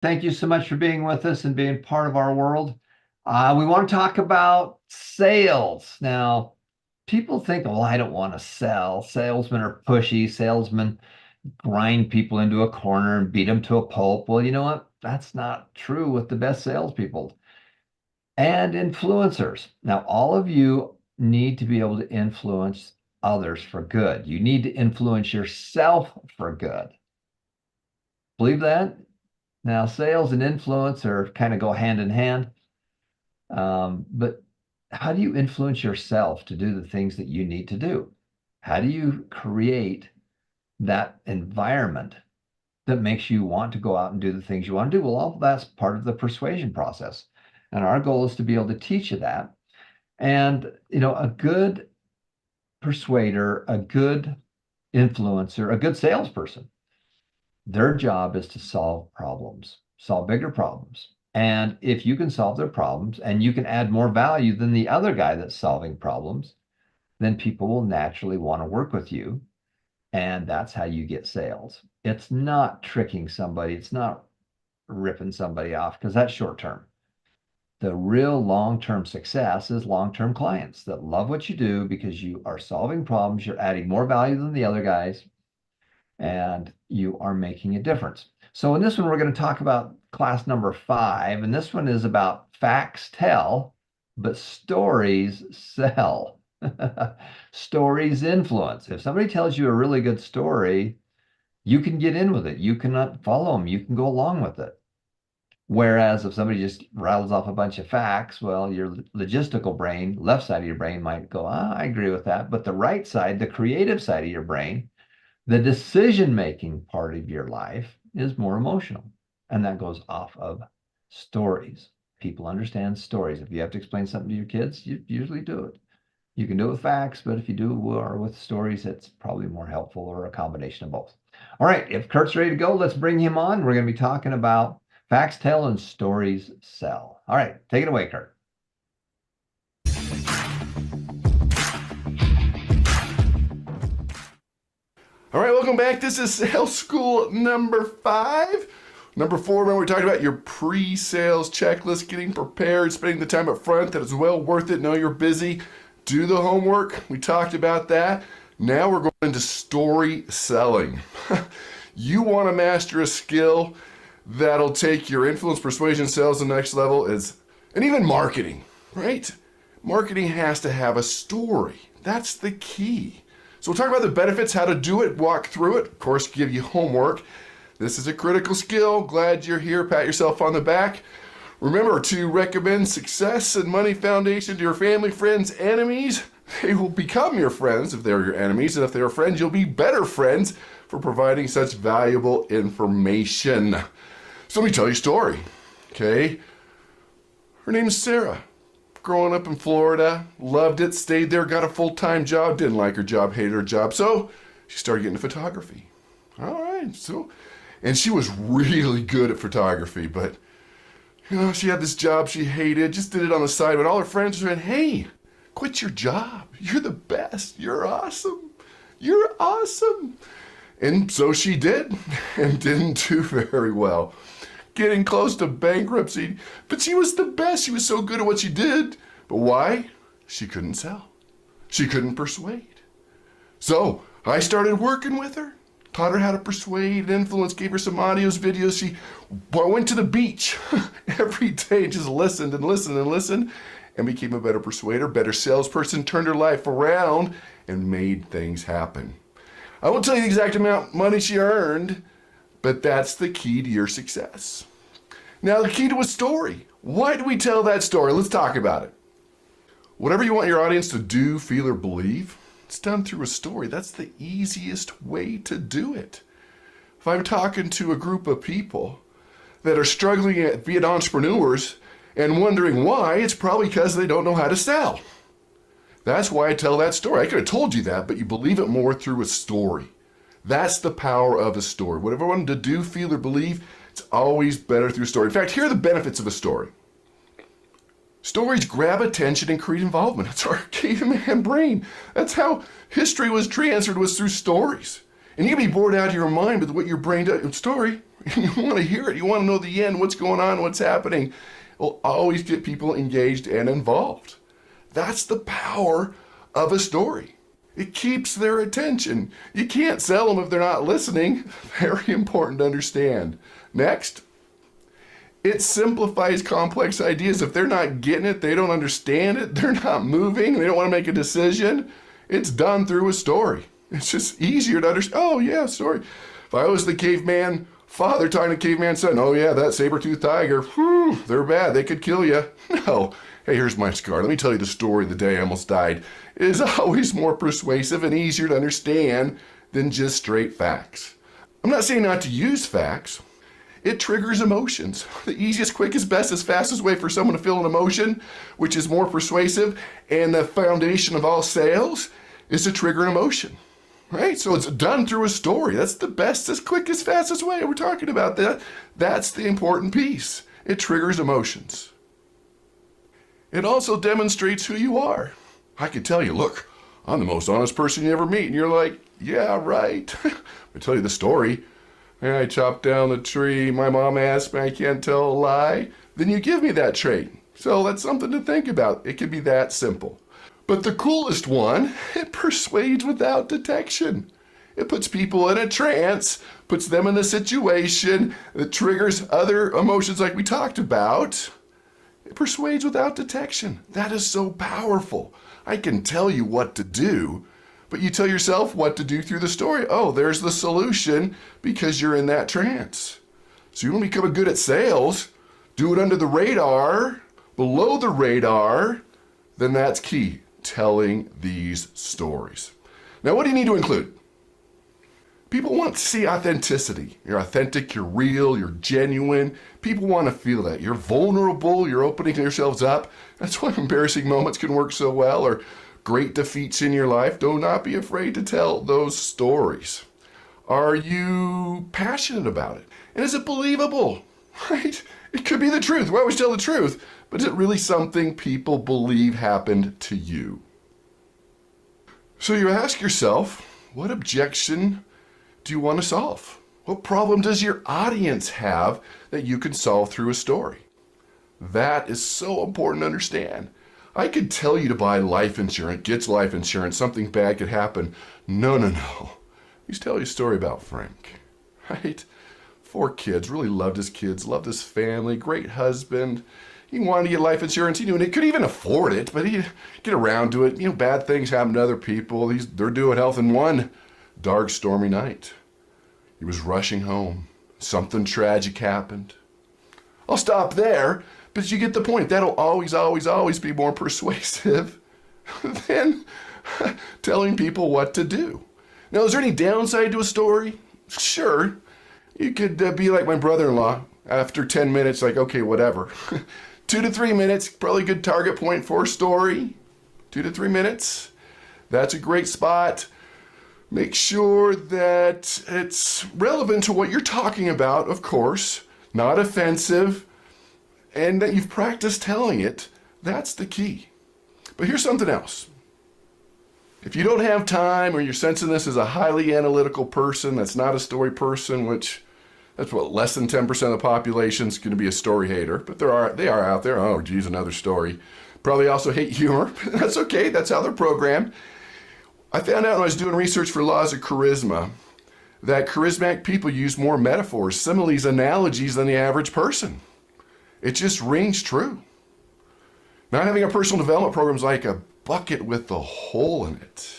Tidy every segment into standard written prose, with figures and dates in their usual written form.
Thank you so much for being with us and being part of our world. We want to talk about sales. Now, people think, well, I don't want to sell. Salesmen are pushy. Salesmen grind people into a corner and beat them to a pulp. Well, you know what? That's not true with the best salespeople and influencers. Now, all of you need to be able to influence others for good. You need to influence yourself for good. Believe that? Now, sales and influence are kind of go hand in hand. But how do you influence yourself to do the things that you need to do? How do you create that environment that makes you want to go out and do the things you want to do? Well, all that's part of the persuasion process. And our goal is to be able to teach you that. And, a good persuader, a good influencer, a good salesperson, their job is to solve problems, solve bigger problems. And if you can solve their problems and you can add more value than the other guy that's solving problems, then people will naturally want to work with you. And that's how you get sales. It's not tricking somebody, it's not ripping somebody off because that's short term. The real long term success is long term clients that love what you do because you are solving problems, you're adding more value than the other guys, and you are making a difference. So in this one, we're going to talk about class number 5, and this one is about facts tell, but stories sell. Stories influence. If somebody tells you a really good story, you can get in with it. You cannot follow them. You can go along with it. Whereas if somebody just rattles off a bunch of facts, well, your logistical brain, left side of your brain might go, I agree with that. But the right side, the creative side of your brain, the decision-making part of your life is more emotional, and that goes off of stories. People understand stories. If you have to explain something to your kids, you usually do it. You can do it with facts, but if you do or with stories, it's probably more helpful or a combination of both. All right, if Kurt's ready to go, let's bring him on. We're going to be talking about facts tell and stories sell. All right, take it away, Kurt. All right, welcome back. This is sales school number 5. Number 4, remember we talked about your pre-sales checklist, getting prepared, spending the time up front. That is well worth it. Know you're busy. Do the homework. We talked about that. Now we're going into story selling. You want to master a skill that'll take your influence, persuasion, sales to the next level, and even marketing, right? Marketing has to have a story. That's the key. So we'll talk about the benefits, how to do it, walk through it, of course, give you homework. This is a critical skill. Glad you're here. Pat yourself on the back. Remember to recommend Success and Money Foundation to your family, friends, enemies. They will become your friends if they're your enemies, and if they're friends, you'll be better friends for providing such valuable information. So let me tell you a story, okay? Her name is Sarah. Growing up in Florida, loved it, stayed there, got a full-time job, didn't like her job, hated her job, so she started getting into photography. All right, and she was really good at photography, but she had this job she hated, just did it on the side, but all her friends said, hey, quit your job. You're the best. You're awesome. You're awesome. And so she did, and didn't do very well. Getting close to bankruptcy, but she was the best. She was so good at what she did. But why? She couldn't sell. She couldn't persuade. So I started working with her, taught her how to persuade, influence, gave her some audios, videos. She went to the beach every day, just listened and listened and listened, and became a better persuader, better salesperson, turned her life around, and made things happen. I won't tell you the exact amount of money she earned, but that's the key to your success. Now, the key to a story. Why do we tell that story? Let's talk about it. Whatever you want your audience to do, feel, or believe, it's done through a story. That's the easiest way to do it. If I'm talking to a group of people that are struggling to be entrepreneurs and wondering why, it's probably because they don't know how to sell. That's why I tell that story. I could have told you that, but you believe it more through a story. That's the power of a story. Whatever I want to do, feel, or believe, it's always better through a story. In fact, here are the benefits of a story. Stories grab attention and create involvement. That's our caveman brain. That's how history was transferred, was through stories. And you can be bored out of your mind with what your brain does. Story, You want to hear it. You want to know the end, what's going on, what's happening. It will always get people engaged and involved. That's the power of a story. It keeps their attention. You can't sell them if they're not listening. Very important to understand. Next, it simplifies complex ideas. If they're not getting it, they don't understand it, they're not moving, they don't want to make a decision, it's done through a story. It's just easier to understand. Oh, yeah, story. If I was the caveman father talking to caveman son, oh, yeah, that saber-toothed tiger, whew, they're bad, they could kill you. No. Hey, here's my scar. Let me tell you the story of the day I almost died. It is always more persuasive and easier to understand than just straight facts. I'm not saying not to use facts. It triggers emotions. The easiest, quickest, bestest, fastest way for someone to feel an emotion, which is more persuasive, and the foundation of all sales, is to trigger an emotion. Right? So it's done through a story. That's the bestest, quickest, fastest way. We're talking about that. That's the important piece. It triggers emotions. It also demonstrates who you are. I could tell you, look, I'm the most honest person you ever meet. And you're like, yeah, right. I tell you the story. And I chopped down the tree. My mom asked me, I can't tell a lie. Then you give me that trait. So that's something to think about. It can be that simple. But the coolest one, it persuades without detection. It puts people in a trance, puts them in a situation that triggers other emotions like we talked about. It persuades without detection. That is so powerful. I can tell you what to do, but you tell yourself what to do through the story. Oh, there's the solution because you're in that trance. So you want to become good at sales, do it under the radar, below the radar, then that's key, telling these stories. Now, what do you need to include? People want to see authenticity. You're authentic, you're real, you're genuine. People want to feel that. You're vulnerable, you're opening yourselves up. That's why embarrassing moments can work so well, or great defeats in your life. Do not be afraid to tell those stories. Are you passionate about it? And is it believable? Right? It could be the truth. We always tell the truth, but is it really something people believe happened to you? So you ask yourself, what objection do you want to solve? What problem does your audience have that you can solve through a story? That is so important to understand. I could tell you to buy life insurance, get life insurance, something bad could happen. No. He's telling you a story about Frank, right? 4 kids, really loved his kids, loved his family, great husband. He wanted to get life insurance. He knew and he couldn't even afford it, but he'd get around to it. You know, bad things happen to other people. They're doing health in one dark, stormy night. He was rushing home. Something tragic happened. I'll stop there, but you get the point. That'll always be more persuasive than telling people what to do. Now, is there any downside to a story? Sure. You could be like my brother-in-law. After 10 minutes, like, okay, whatever. 2 to 3 minutes, probably a good target point for a story. 2 to 3 minutes. That's a great spot. Make sure that it's relevant to what you're talking about, of course, not offensive, and that you've practiced telling it. That's the key. But here's something else. If you don't have time or you're sensing this as a highly analytical person that's not a story person, which that's what, less than 10% of the population is going to be a story hater, but they are out there. Oh, geez, another story. Probably also hate humor. That's okay. That's how they're programmed. I found out when I was doing research for Laws of Charisma that charismatic people use more metaphors, similes, analogies than the average person. It just rings true. Not having a personal development program is like a bucket with a hole in it.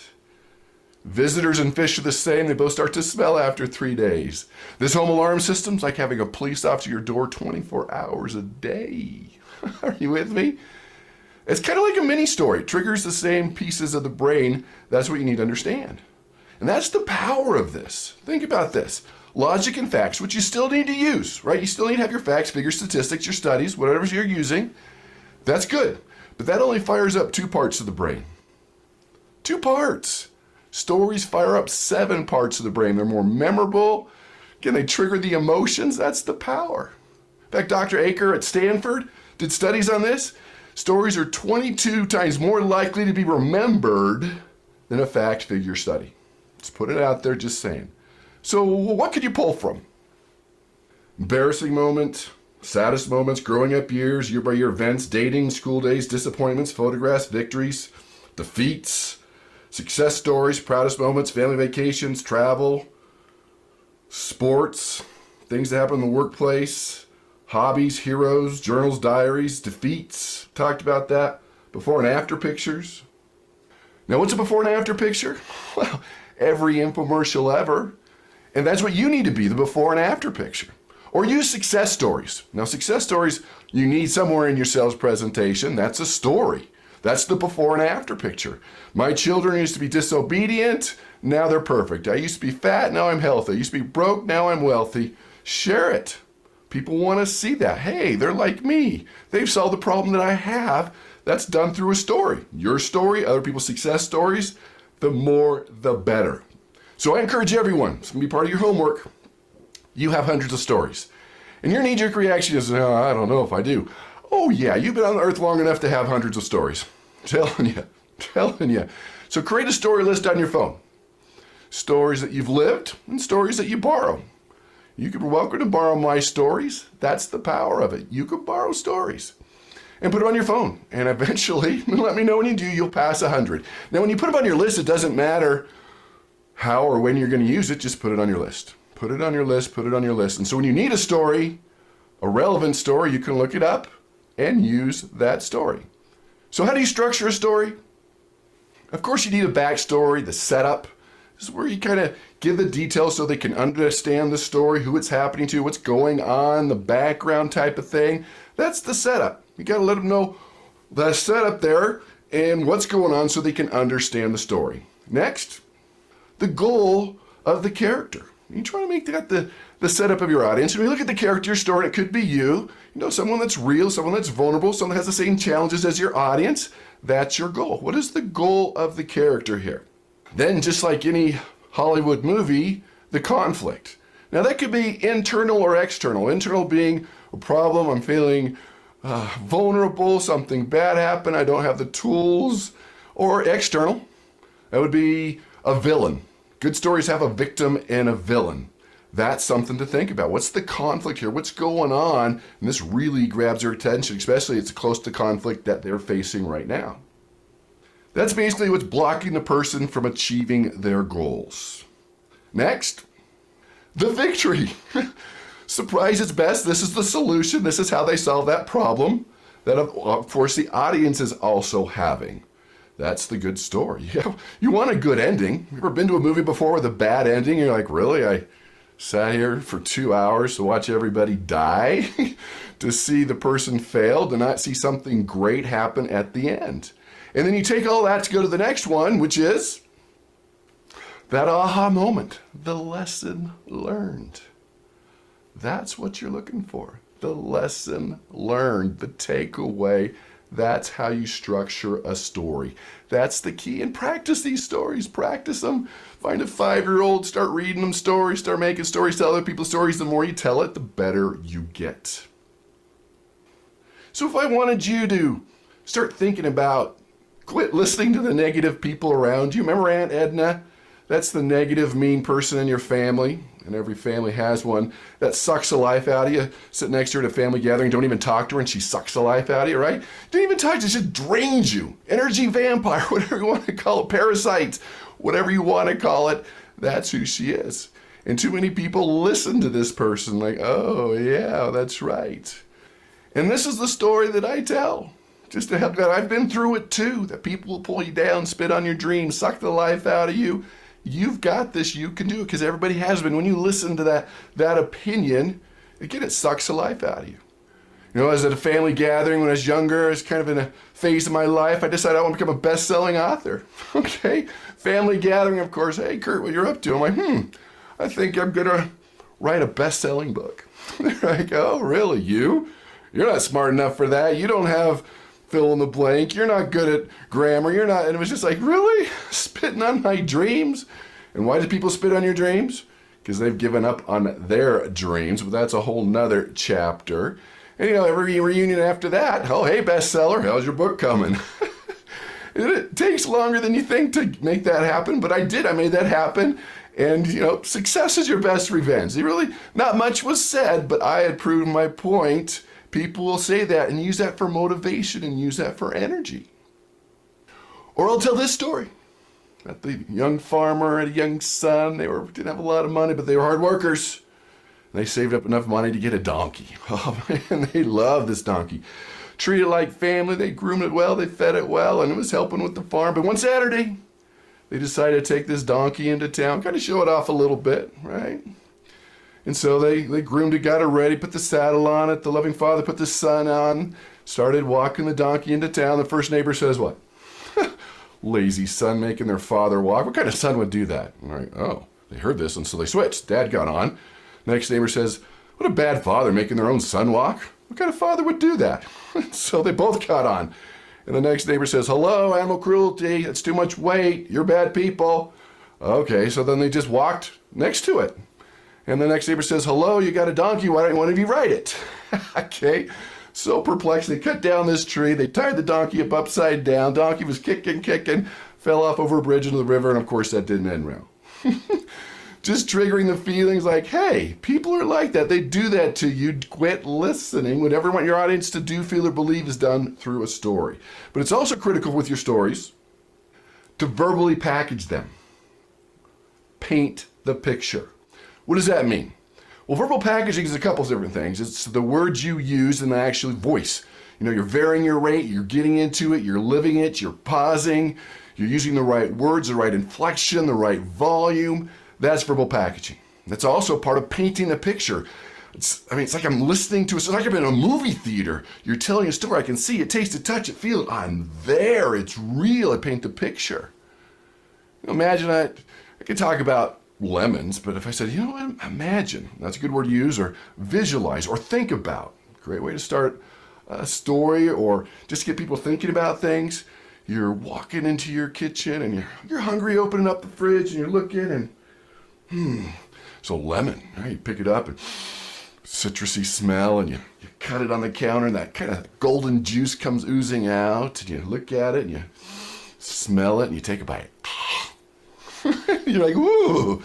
Visitors and fish are the same. They both start to smell after 3 days. This home alarm system's like having a police officer at your door 24 hours a day. Are you with me? It's kind of like a mini story. It triggers the same pieces of the brain. That's what you need to understand. And that's the power of this. Think about this. Logic and facts, which you still need to use, right? You still need to have your facts, figures, statistics, your studies, whatever you're using. That's good. But that only fires up 2 parts of the brain. 2 parts. Stories fire up 7 parts of the brain. They're more memorable. Again, they trigger the emotions. That's the power. In fact, Dr. Aker at Stanford did studies on this. Stories are 22 times more likely to be remembered than a fact figure study. Let's put it out there, just saying. So what could you pull from? Embarrassing moment, saddest moments, growing up years, year by year events, dating, school days, disappointments, photographs, victories, defeats, success stories, proudest moments, family vacations, travel, sports, things that happen in the workplace, hobbies, heroes, journals, diaries, defeats. Talked about that. Before and after pictures. Now, what's a before and after picture? Well, every infomercial ever. And that's what you need to be, the before and after picture. Or use success stories. Now, success stories you need somewhere in your sales presentation. That's a story. That's the before and after picture. My children used to be disobedient. Now they're perfect. I used to be fat. Now I'm healthy. I used to be broke. Now I'm wealthy. Share it. People want to see that. Hey, they're like me. They've solved the problem that I have. That's done through a story. Your story, other people's success stories, the more, the better. So I encourage everyone, it's going to be part of your homework. You have hundreds of stories. And your knee-jerk reaction is, oh, I don't know if I do. Oh yeah, you've been on the earth long enough to have hundreds of stories. Telling you. So create a story list on your phone. Stories that you've lived and stories that you borrow. You could be welcome to borrow my stories. That's the power of it. You could borrow stories and put them on your phone. And eventually, let me know when you do, you'll pass 100. Now, when you put them on your list, it doesn't matter how or when you're going to use it. Just put it on your list. Put it on your list, put it on your list. And so when you need a story, a relevant story, you can look it up and use that story. So how do you structure a story? Of course, you need a backstory, the setup. This is where you kind of give the details so they can understand the story, who it's happening to, what's going on, the background type of thing. That's the setup. You got to let them know the setup there and what's going on so they can understand the story. Next, the goal of the character. You try to make that the setup of your audience. When you look at the character story, it could be you, someone that's real, someone that's vulnerable, someone that has the same challenges as your audience. That's your goal. What is the goal of the character here? Then, just like any Hollywood movie, the conflict. Now, that could be internal or external. Internal being a problem, I'm feeling vulnerable, something bad happened, I don't have the tools. Or external, that would be a villain. Good stories have a victim and a villain. That's something to think about. What's the conflict here? What's going on? And this really grabs their attention, especially it's close to conflict that they're facing right now. That's basically what's blocking the person from achieving their goals. Next, the victory. Surprise is best. This is the solution. This is how they solve that problem that, of course, the audience is also having. That's the good story. You want a good ending. You ever been to a movie before with a bad ending? You're like, really? I sat here for 2 hours to watch everybody die, to see the person fail, to not see something great happen at the end. And then you take all that to go to the next one, which is that aha moment, the lesson learned. That's what you're looking for. The lesson learned, the takeaway. That's how you structure a story. That's the key. And practice these stories. Practice them. Find a 5-year-old, start reading them stories, start making stories, tell other people stories. The more you tell it, the better you get. So if I wanted you to start thinking about quit listening to the negative people around you. Remember Aunt Edna? That's the negative, mean person in your family. And every family has one that sucks the life out of you. Sit next to her at a family gathering, don't even talk to her, and she sucks the life out of you, right? Don't even talk to her, she just drains you. Energy vampire, whatever you want to call it, parasite, whatever you want to call it. That's who she is. And too many people listen to this person like, oh yeah, that's right. And this is the story that I tell. Just to help that I've been through it too, that people will pull you down, spit on your dreams, suck the life out of you. You've got this, you can do it, because everybody has been. When you listen to that opinion, again, it sucks the life out of you. I was at a family gathering when I was younger. I was kind of in a phase of my life. I decided I want to become a best-selling author. Okay, family gathering, of course. Hey, Kurt, what you're up to? I'm like, I think I'm going to write a best-selling book. They're like, oh, really, you? You're not smart enough for that. You don't have fill in the blank. You're not good at grammar. You're not. And it was just like, really? Spitting on my dreams? And why do people spit on your dreams? Because they've given up on their dreams. But that's a whole nother chapter. And every reunion after that, oh, hey, bestseller, how's your book coming? It takes longer than you think to make that happen, but I did. I made that happen. And, success is your best revenge. Not much was said, but I had proven my point. People will say that and use that for motivation and use that for energy. Or I'll tell this story. About the young farmer and a young son. They didn't have a lot of money, but they were hard workers. They saved up enough money to get a donkey. Oh man, they loved this donkey. Treated it like family. They groomed it well. They fed it well, and it was helping with the farm. But one Saturday, they decided to take this donkey into town, kind of show it off a little bit, right? And so they groomed it, got it ready, put the saddle on it. The loving father put the son on, started walking the donkey into town. The first neighbor says, what? Lazy son making their father walk. What kind of son would do that? All right, oh, they heard this, and so they switched. Dad got on. Next neighbor says, what a bad father making their own son walk. What kind of father would do that? So they both got on. And the next neighbor says, hello, animal cruelty. It's too much weight. You're bad people. Okay, so then they just walked next to it. And the next neighbor says, hello, you got a donkey. Why don't one of you ride it? Okay, so perplexed. They cut down this tree. They tied the donkey up upside down. Donkey was kicking, fell off over a bridge into the river. And of course, that didn't end well. Just triggering the feelings like, hey, people are like that. They do that to you. Quit listening. Whatever you want your audience to do, feel, or believe is done through a story. But it's also critical with your stories to verbally package them. Paint the picture. What does that mean? Well, verbal packaging is a couple of different things. It's the words you use and the actual voice. You're varying your rate, you're getting into it, you're living it, you're pausing, you're using the right words, the right inflection, the right volume. That's verbal packaging. That's also part of painting a picture. It's like I'm listening to it's like I'm in a movie theater. You're telling a story. I can see it, taste it, touch it, feel it. I'm there. It's real. I paint the picture. Imagine I could talk about lemons, but if I said, imagine, that's a good word to use, or visualize, or think about. Great way to start a story or just get people thinking about things. You're walking into your kitchen and you're hungry, opening up the fridge and you're looking and so lemon, right? You pick it up and citrusy smell and you cut it on the counter and that kind of golden juice comes oozing out and you look at it and you smell it and you take a bite. You're like, ooh.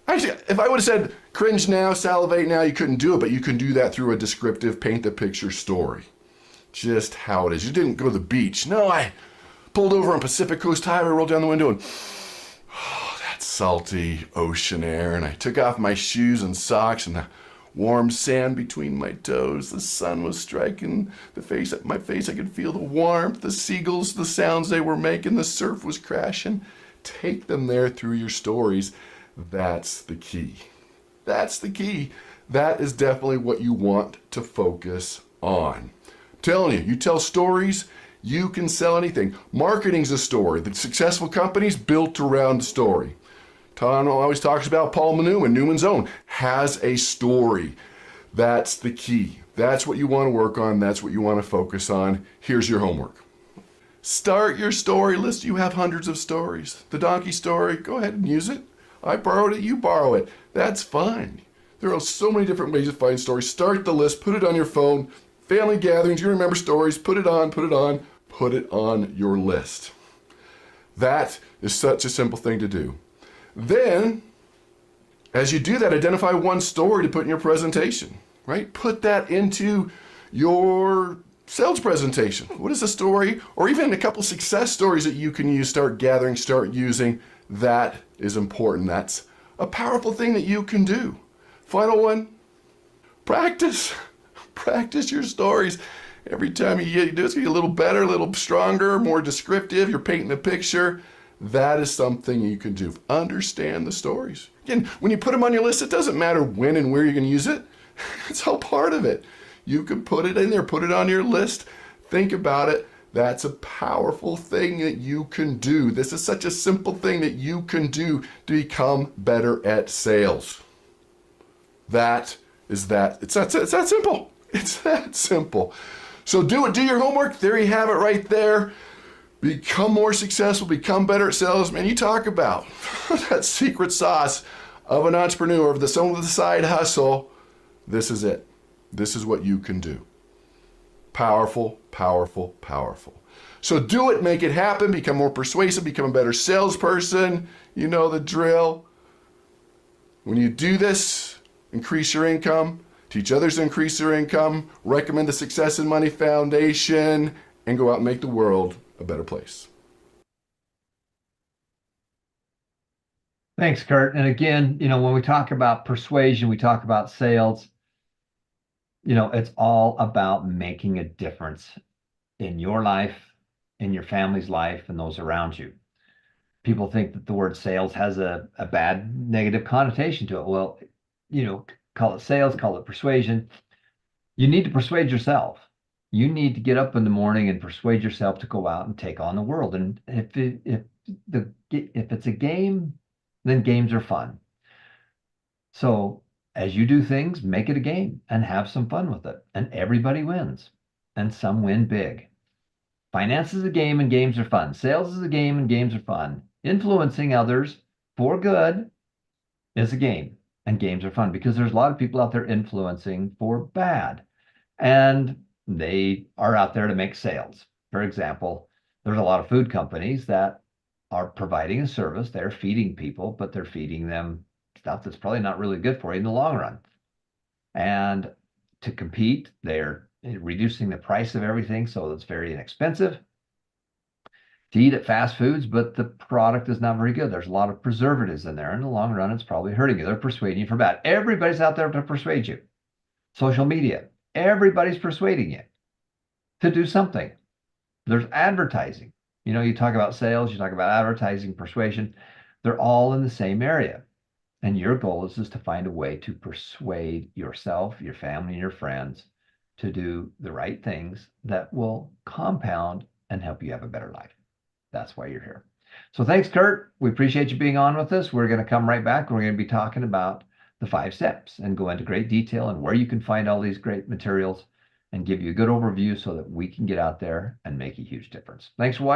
Actually, if I would have said cringe now, salivate now, you couldn't do it, but you can do that through a descriptive paint the picture story. Just how it is. You didn't go to the beach. No, I pulled over on Pacific Coast Highway, rolled down the window and salty ocean air, and I took off my shoes and socks and the warm sand between my toes. The sun was striking my face. I could feel the warmth, the seagulls, the sounds they were making, the surf was crashing. Take them there through your stories. That's the key. That's the key. That is definitely what you want to focus on. I'm telling you tell stories, you can sell anything. Marketing's a story. The successful companies built around a story. Tom always talks about Paul Newman's Own, has a story. That's the key. That's what you want to work on. That's what you want to focus on. Here's your homework. Start your story list. You have hundreds of stories. The donkey story, go ahead and use it. I borrowed it, you borrow it. That's fine. There are so many different ways to find stories. Start the list, put it on your phone. Family gatherings, you remember stories, put it on your list. That is such a simple thing to do. Then, as you do that, identify one story to put in your presentation, right? Put that into your sales presentation. What is a story? Or even a couple success stories that you can use, start gathering, start using. That is important. That's a powerful thing that you can do. Final one, practice. Practice your stories. Every time you do it, it's going to get a little better, a little stronger, more descriptive. You're painting a picture. That is something you can do. Understand the stories. Again, when you put them on your list, it doesn't matter when and where you're going to use it. It's all part of it. You can put it in there, put it on your list. Think about it. That's a powerful thing that you can do. This is such a simple thing that you can do to become better at sales. It's that simple. It's that simple. So do it. Do your homework. There you have it right there. Become more successful, become better at sales. Man, you talk about that secret sauce of an entrepreneur, of someone with a side hustle. This is it. This is what you can do. Powerful, powerful, powerful. So do it, make it happen, become more persuasive, become a better salesperson. You know the drill. When you do this, increase your income, teach others to increase their income, recommend the Success and Money Foundation, and go out and make the world a better place. Thanks, Kurt. And again, when we talk about persuasion, we talk about sales, it's all about making a difference in your life, in your family's life, and those around you. People think that the word sales has a bad negative connotation to it. Well, call it sales, call it persuasion. You need to persuade yourself. You need to get up in the morning and persuade yourself to go out and take on the world. And if it's a game, then games are fun. So as you do things, make it a game and have some fun with it. And everybody wins. And some win big. Finance is a game and games are fun. Sales is a game and games are fun. Influencing others for good is a game and games are fun because there's a lot of people out there influencing for bad. And they are out there to make sales. For example, there's a lot of food companies that are providing a service. They're feeding people, but they're feeding them stuff that's probably not really good for you in the long run. And to compete, they're reducing the price of everything so it's very inexpensive to eat at fast foods, but the product is not very good. There's a lot of preservatives in there. In the long run, it's probably hurting you. They're persuading you for bad. Everybody's out there to persuade you. Social media, everybody's persuading you to do something. There's advertising. You talk about sales, you talk about advertising, persuasion. They're all in the same area. And your goal is to find a way to persuade yourself, your family, and your friends to do the right things that will compound and help you have a better life. That's why you're here. So thanks, Kurt. We appreciate you being on with us. We're going to come right back. We're going to be talking about the 5 steps and go into great detail and where you can find all these great materials and give you a good overview so that we can get out there and make a huge difference. Thanks for watching.